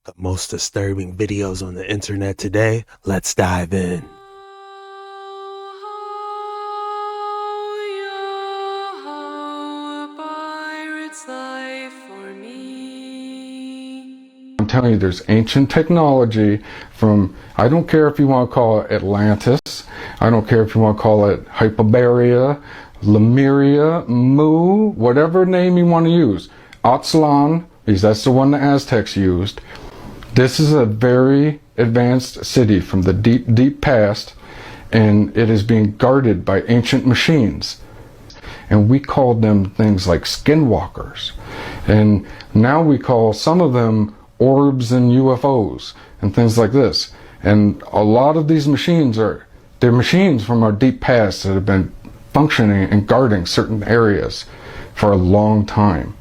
The most disturbing videos on the internet today. Let's dive in. I'm telling you, there's ancient technology from, I don't care if you want to call it Atlantis, I don't care if you want to call it Hyperborea, Lemuria, Mu, whatever name you want to use. Aztlan, because that's the one the Aztecs used. This is a very advanced city from the deep, deep past, and it is being guarded by ancient machines. And we called them things like skinwalkers. And now we call some of them orbs and UFOs and things like this. And a lot of these machines they're machines from our deep past that have been functioning and guarding certain areas for a long time.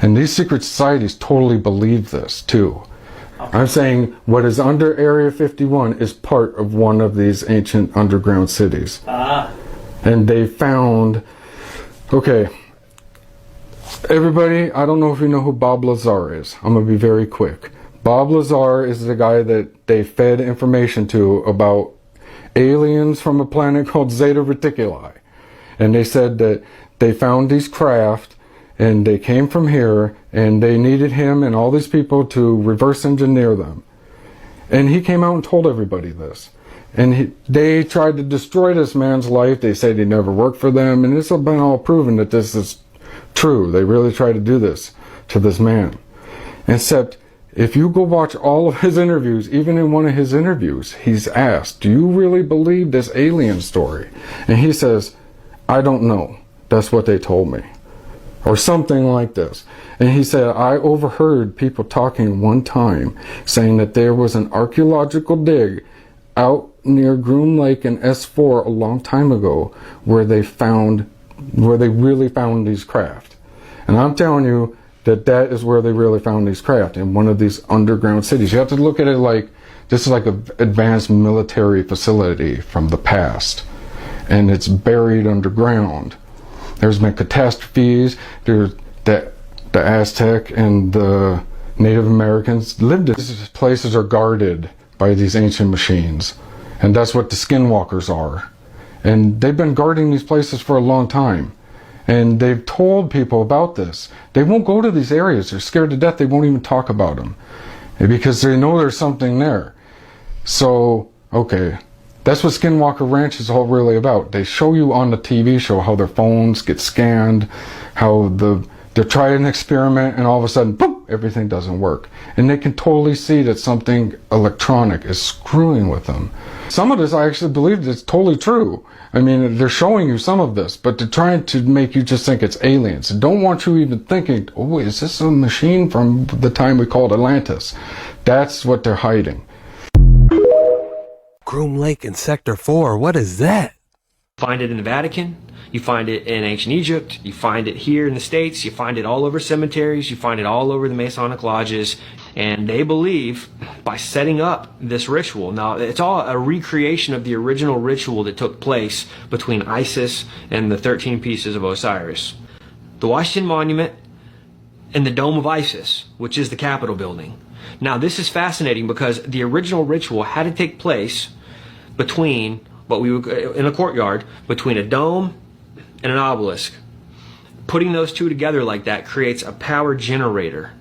And these secret societies totally believe this too. Okay. I'm saying what is under Area 51 is part of one of these ancient underground cities. And they found, okay, everybody, I don't know if you know who Bob Lazar is. I'm going to be very quick. Bob Lazar is the guy that they fed information to about aliens from a planet called Zeta Reticuli. And they said that they found these craft and they came from here and they needed him and all these people to reverse engineer them. And he came out and told everybody this. And they tried to destroy this man's life. They said he never worked for them. And it's been all proven that this is true. They really tried to do this to this man. Except if you go watch all of his interviews, even in one of his interviews, he's asked, do you really believe this alien story? And he says, I don't know. That's what they told me. Or something like this. And he said, I overheard people talking one time saying that there was an archaeological dig out near Groom Lake in S4 a long time ago where they really found these craft. And I'm telling you that is where they really found these craft, in one of these underground cities. You have to look at it like this is like an advanced military facility from the past, and it's buried underground. There's been catastrophes. There's the Aztec and the Native Americans lived in these places are guarded by these ancient machines, and that's what the skinwalkers are. And they've been guarding these places for a long time, and they've told people about this. They won't go to these areas. They're scared to death. They won't even talk about them because they know there's something there. So, okay, that's what Skinwalker Ranch is all really about. They show you on the TV show how their phones get scanned, how they're trying an experiment, and all of a sudden, boom, everything doesn't work. And they can totally see that something electronic is screwing with them. Some of this I actually believe it's totally true. I mean, they're showing you some of this, but they're trying to make you just think it's aliens. They don't want you even thinking, oh, is this a machine from the time we called Atlantis? That's what they're hiding. Groom Lake in Sector 4, what is that? Find it in the Vatican, you find it in ancient Egypt, you find it here in the States, you find it all over cemeteries, you find it all over the Masonic lodges, and they believe by setting up this ritual, now it's all a recreation of the original ritual that took place between Isis and the 13 pieces of Osiris. The Washington Monument and the Dome of Isis, which is the Capitol building. Now this is fascinating because the original ritual had to take place between what we would in a courtyard between a dome and an obelisk. Putting those two together like that creates a power generator,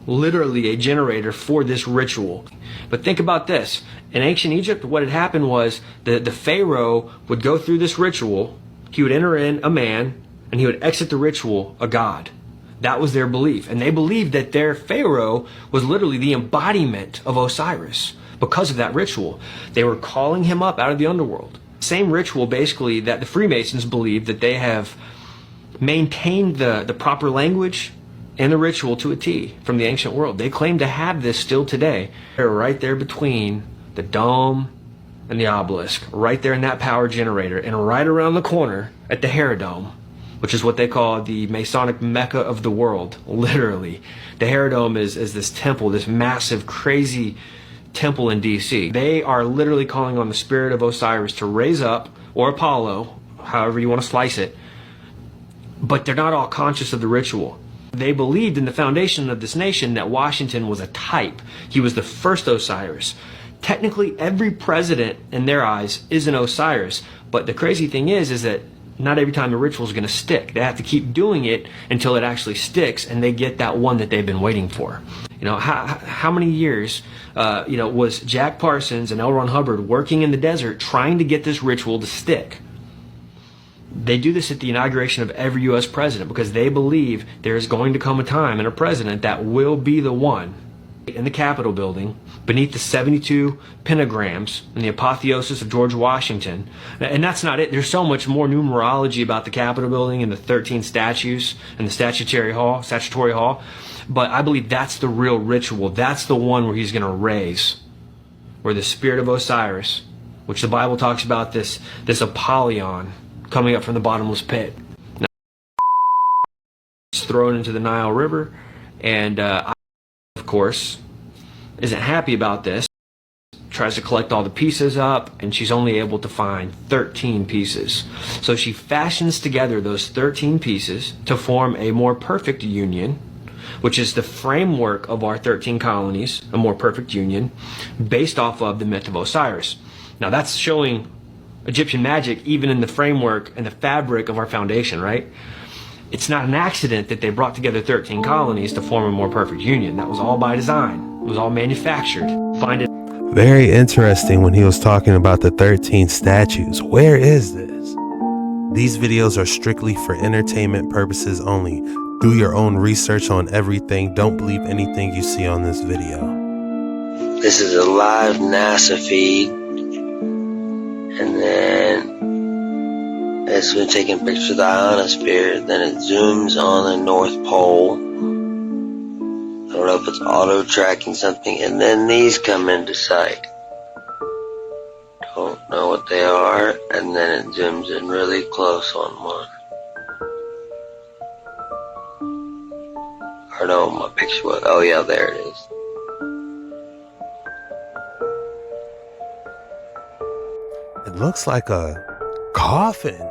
literally a generator for this ritual. But think about this. In ancient Egypt, what had happened was the pharaoh would go through this ritual, he would enter in a man, and he would exit the ritual a god. That was their belief. And they believed that their pharaoh was literally the embodiment of Osiris. Because of that ritual, they were calling him up out of the underworld. Same ritual, basically, that the Freemasons believe that they have maintained the proper language and the ritual to a T from the ancient world. They claim to have this still today. They're right there between the dome and the obelisk, right there in that power generator, and right around the corner at the Herodome, which is what they call the Masonic Mecca of the world, literally. The Herodome is this temple, this massive, crazy temple in DC. They are literally calling on the spirit of Osiris to raise up, or Apollo, however you want to slice it, but they're not all conscious of the ritual. They believed in the foundation of this nation that Washington was a type. He was the first Osiris. Technically, every president in their eyes is an Osiris. But the crazy thing is that not every time the ritual is going to stick. They have to keep doing it until it actually sticks, and they get that one that they've been waiting for. You know, how many years, was Jack Parsons and L. Ron Hubbard working in the desert trying to get this ritual to stick? They do this at the inauguration of every U.S. president because they believe there is going to come a time in a president that will be the one in the Capitol building beneath the 72 pentagrams and the apotheosis of George Washington. And that's not it. There's so much more numerology about the Capitol building and the 13 statues and the statutory hall. But I believe that's the real ritual. That's the one where he's going to raise, where the spirit of Osiris, which the Bible talks about this Apollyon coming up from the bottomless pit. Now, it's thrown into the Nile River, and of course, isn't happy about this, tries to collect all the pieces up, and she's only able to find 13 pieces. So she fashions together those 13 pieces to form a more perfect union, which is the framework of our 13 colonies, a more perfect union, based off of the myth of Osiris. Now that's showing Egyptian magic even in the framework and the fabric of our foundation, right? It's not an accident that they brought together 13 colonies to form a more perfect union. That was all by design. It was all manufactured. Find it. Very interesting when he was talking about the 13 statues. Where is this? These videos are strictly for entertainment purposes only. Do your own research on everything. Don't believe anything you see on this video. This is a live NASA feed. And then it's been taking pictures of the ionosphere. Then it zooms on the North Pole. I don't know if it's auto tracking something. And then these come into sight. Don't know what they are. And then it zooms in really close on one. Or no, my picture was. Oh yeah, there it is. It looks like a coffin,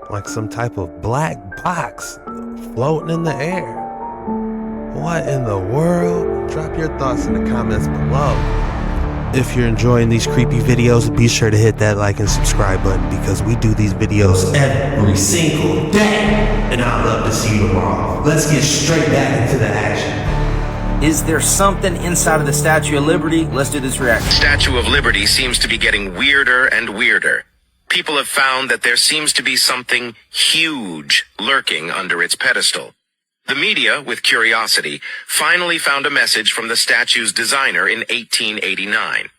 like some type of black box floating in the air. What in the world? Drop your thoughts in the comments below. If you're enjoying these creepy videos, be sure to hit that like and subscribe button because we do these videos every single day. And I'd love to see you tomorrow. Let's get straight back into the action. Is there something inside of the Statue of Liberty? Let's do this reaction. Statue of Liberty seems to be getting weirder and weirder. People have found that there seems to be something huge lurking under its pedestal. The media, with curiosity, finally found a message from the statue's designer in 1889.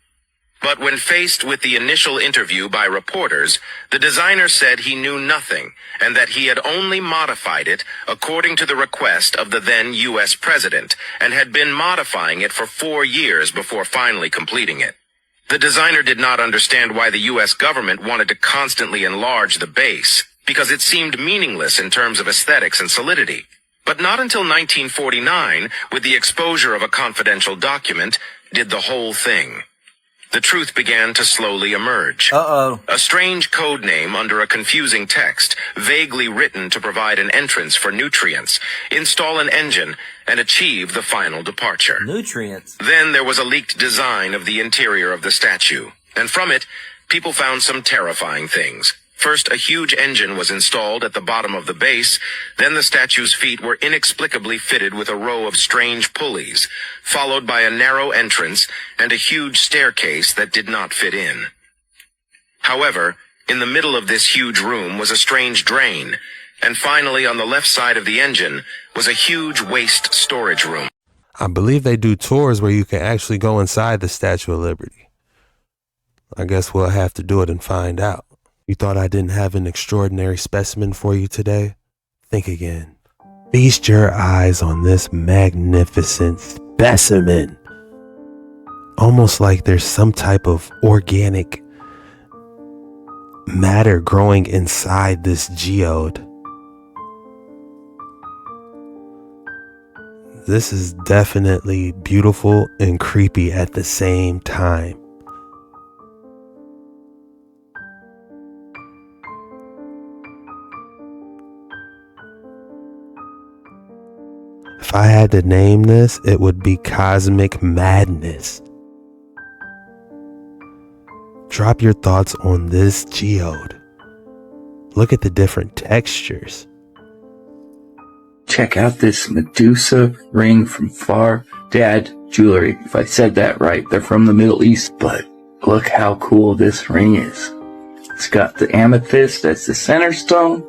But when faced with the initial interview by reporters, the designer said he knew nothing and that he had only modified it according to the request of the then U.S. president and had been modifying it for 4 years before finally completing it. The designer did not understand why the U.S. government wanted to constantly enlarge the base because it seemed meaningless in terms of aesthetics and solidity. But not until 1949, with the exposure of a confidential document, did the whole thing. The truth began to slowly emerge. A strange code name under a confusing text, vaguely written to provide an entrance for nutrients, install an engine, and achieve the final departure. Nutrients? Then there was a leaked design of the interior of the statue, and from it, people found some terrifying things. First, a huge engine was installed at the bottom of the base. Then the statue's feet were inexplicably fitted with a row of strange pulleys, followed by a narrow entrance and a huge staircase that did not fit in. However, in the middle of this huge room was a strange drain, and finally on the left side of the engine was a huge waste storage room. I believe they do tours where you can actually go inside the Statue of Liberty. I guess we'll have to do it and find out. You thought I didn't have an extraordinary specimen for you today? Think again. Feast your eyes on this magnificent specimen. Almost like there's some type of organic matter growing inside this geode. This is definitely beautiful and creepy at the same time. If I had to name this, it would be cosmic madness. Drop your thoughts on this geode. Look at the different textures. Check out this Medusa ring from Far Dad Jewelry. If I said that right, they're from the Middle East, but look how cool this ring is. It's got the amethyst as the center stone.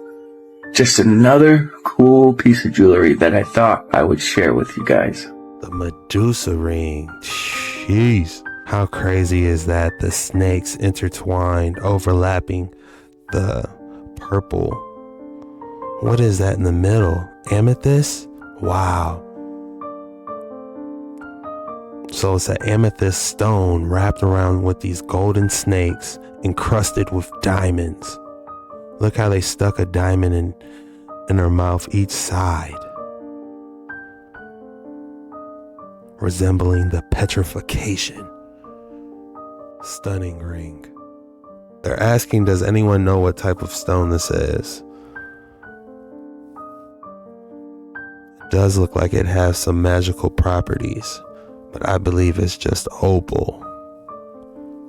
Just another cool piece of jewelry that I thought I would share with you guys. The Medusa ring. Jeez. How crazy is that? The snakes intertwined, overlapping the purple. What is that in the middle? Amethyst? Wow. So it's an amethyst stone wrapped around with these golden snakes encrusted with diamonds. Look how they stuck a diamond in her mouth each side, resembling the petrification. Stunning ring. They're asking, does anyone know what type of stone this is? It does look like it has some magical properties, but I believe it's just opal.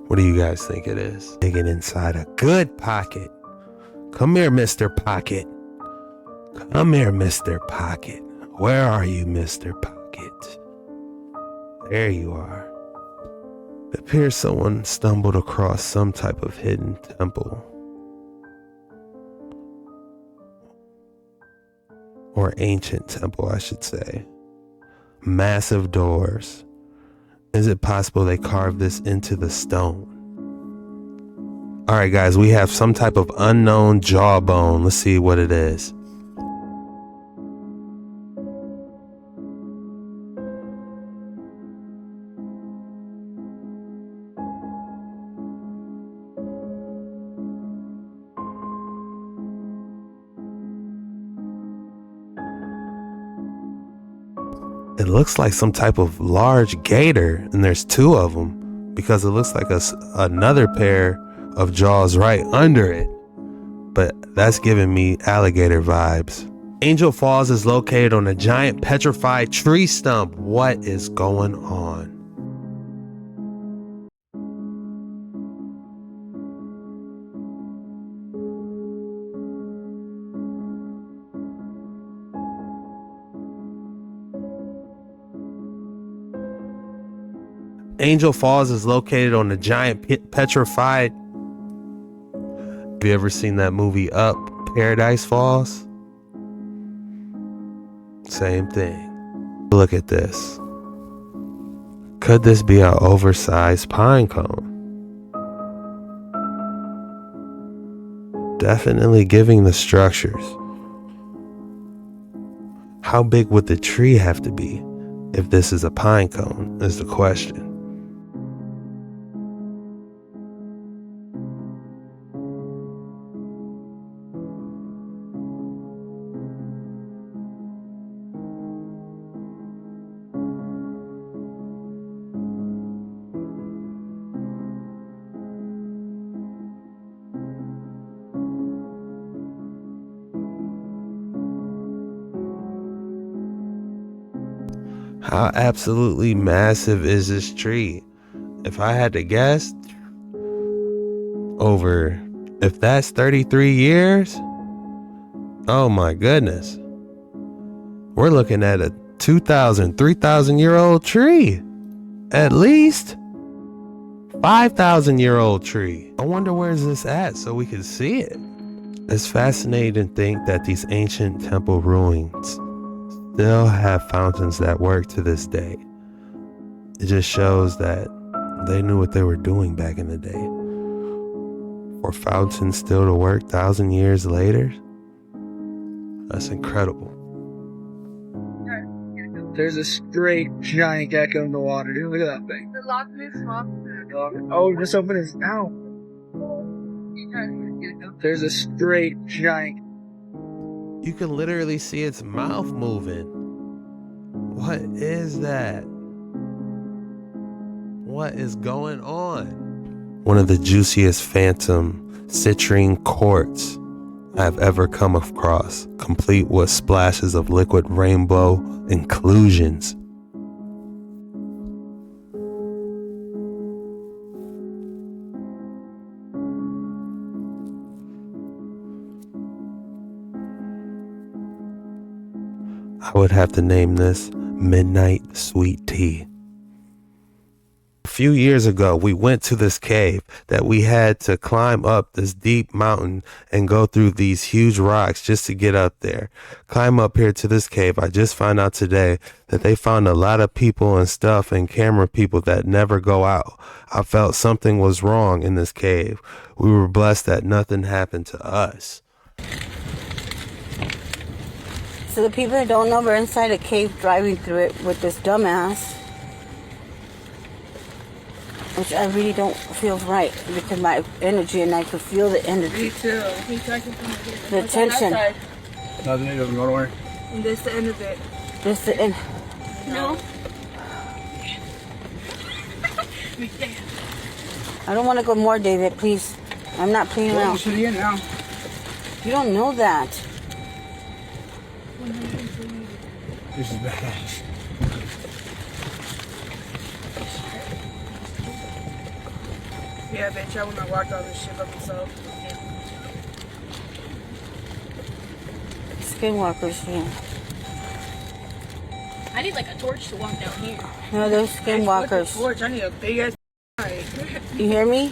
What do you guys think it is? Digging inside a good pocket. Come here, Mr. Pocket. Come here, Mr. Pocket. Where are you, Mr. Pocket? There you are. It appears someone stumbled across some type of hidden temple. Or ancient temple, I should say. Massive doors. Is it possible they carved this into the stone? Alright guys, we have some type of unknown jawbone. Let's see what it is. It looks like some type of large gator, and there's two of them because it looks like another pair of jaws right under it, but that's giving me alligator vibes. Angel Falls is located on a giant petrified tree stump. What is going on? Angel Falls is located on a giant petrified. Have you ever seen that movie Up, Paradise Falls? Same thing. Look at this. Could this be an oversized pine cone? Definitely giving the structures. How big would the tree have to be if this is a pine cone, is the question. How absolutely massive is this tree? If I had to guess, if that's 33 years, oh my goodness. We're looking at a 2,000, 3,000 year old tree. At least 5,000 year old tree. I wonder where's this at so we can see it. It's fascinating to think that these ancient temple ruins still have fountains that work to this day. It just shows that they knew what they were doing back in the day. For fountains still to work 1,000 years later, that's incredible. There's a straight giant gecko in the water, dude. Look at that thing. The lock is off. Oh, just open his ow. There's a straight giant. You can literally see its mouth moving. What is that? What is going on? One of the juiciest phantom citrine quartz I have ever come across, complete with splashes of liquid rainbow inclusions. I would have to name this Midnight Sweet Tea. A few years ago, we went to this cave that we had to climb up this deep mountain and go through these huge rocks just to get up there. Climb up here to this cave. I just found out today that they found a lot of people and stuff and camera people that never go out. I felt something was wrong in this cave. We were blessed that nothing happened to us. So the people that don't know, we're inside a cave driving through it with this dumbass. Which I really don't feel right because my energy, and I could feel the energy. Me too. The tension. Nothing, it doesn't go nowhere. And this the end of it. This the end. No. I don't want to go more, David, please. I'm not playing around. To the end now. You don't know that. This is badass. Yeah, bitch, I would not walk all this shit by myself. Skinwalkers here. I need like a torch to walk down here. No, those skinwalkers. Torch, I need a big ass light. You hear me?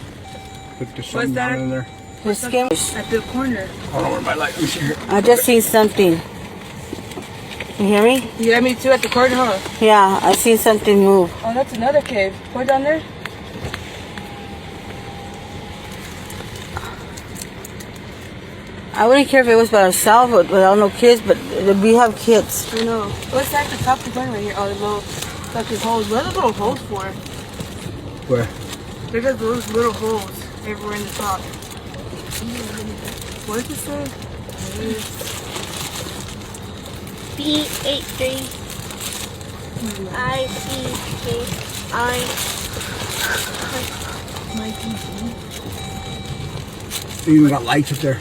Put something down in there. The skin. At the corner. I don't know where my light is here. I just seen something. You hear me? Yeah, me too, at the corner, huh? Yeah, I seen something move. Oh, that's another cave. Point down there. I wouldn't care if it was by ourselves without no kids, but we have kids. I know. What's that? The top of the corner right here. Oh, the little fucking holes. What are the little holes for? Where? Look at those little holes everywhere in the top. What does it say? B83 ICKI. You even got lights up there.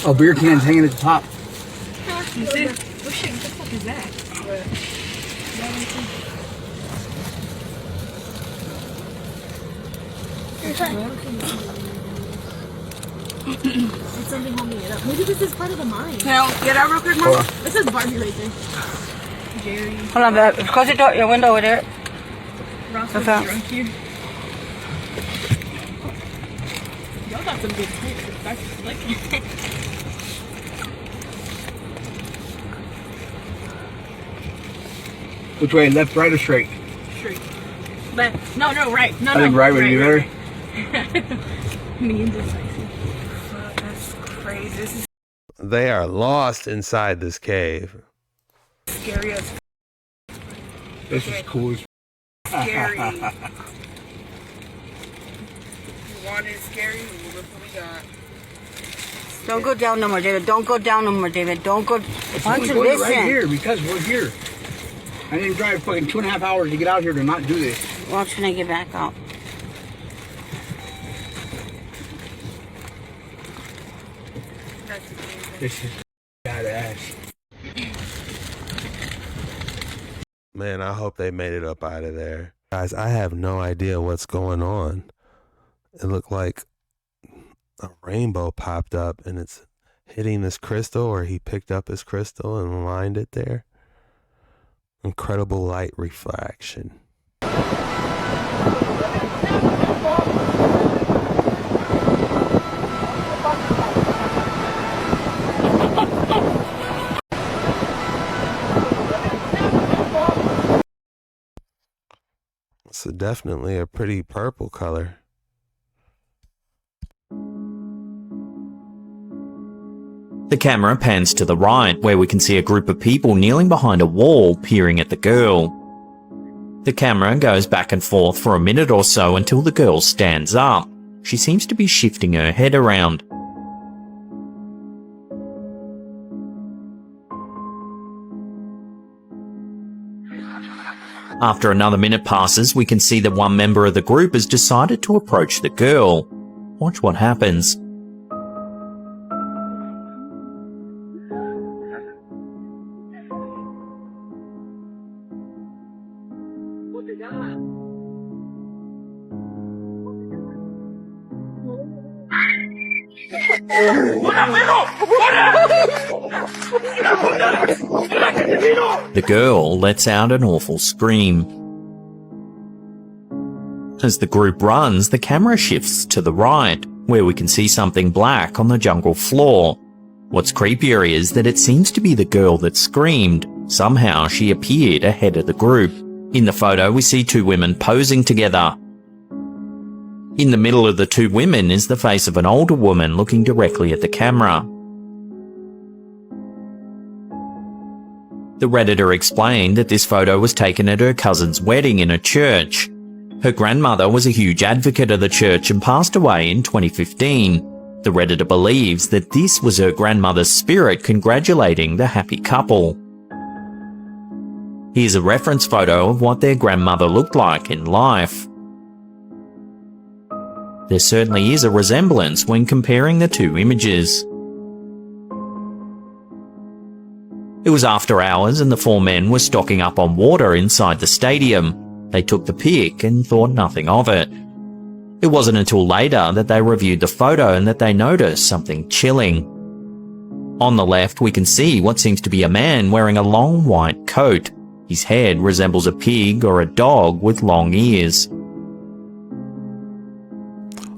Oh, beer cans hanging at the top. You see? Oh shit, what the fuck is that? It's something holding it up. Maybe this is part of the mine. Now, get out real quick, Mom. This is Barbie right there. Jerry. Hold on, babe. Close your door, your window over there. Ross was drunk here. Y'all got some good tips. That's like Which way? Left, right, or straight? straight. But no, right. No, I think right would be better. Me and this sexy. That's crazy. This is They are lost inside this cave. scary as This is cool as scary. One is scary. Look what we got. Don't go down no more, David. Don't go down no more, David. Don't go. Why don't you We're listen? right here because we're here. I didn't drive fucking 2.5 hours to get out here to not do this. Why don't I get back out? That's amazing. This is badass. Man, I hope they made it up out of there. Guys, I have no idea what's going on. It looked like a rainbow popped up and it's hitting this crystal, or he picked up his crystal and lined it there. Incredible light refraction. It's definitely a pretty purple color. The camera pans to the right, where we can see a group of people kneeling behind a wall, peering at the girl. The camera goes back and forth for a minute or so until the girl stands up. She seems to be shifting her head around. After another minute passes, we can see that one member of the group has decided to approach the girl. Watch what happens. The girl lets out an awful scream. As the group runs, the camera shifts to the right, where we can see something black on the jungle floor. What's creepier is that it seems to be the girl that screamed. Somehow she appeared ahead of the group. In the photo, we see two women posing together. In the middle of the two women is the face of an older woman looking directly at the camera. The Redditor explained that this photo was taken at her cousin's wedding in a church. Her grandmother was a huge advocate of the church and passed away in 2015. The Redditor believes that this was her grandmother's spirit congratulating the happy couple. Here's a reference photo of what their grandmother looked like in life. There certainly is a resemblance when comparing the two images. It was after hours and the four men were stocking up on water inside the stadium. They took the pic and thought nothing of it. It wasn't until later that they reviewed the photo and that they noticed something chilling. On the left, we can see what seems to be a man wearing a long white coat. His head resembles a pig or a dog with long ears.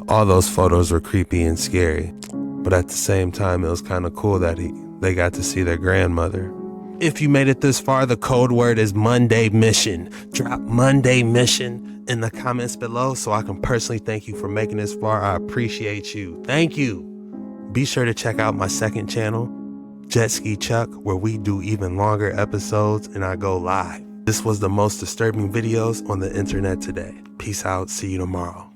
All those photos were creepy and scary, but at the same time, it was kind of cool that they got to see their grandmother. If you made it this far, the code word is Monday Mission. Drop Monday Mission in the comments below so I can personally thank you for making this far. I appreciate you. Thank you. Be sure to check out my second channel, Jet Ski Chuck, where we do even longer episodes and I go live. This was the most disturbing videos on the internet today. Peace out. See you tomorrow.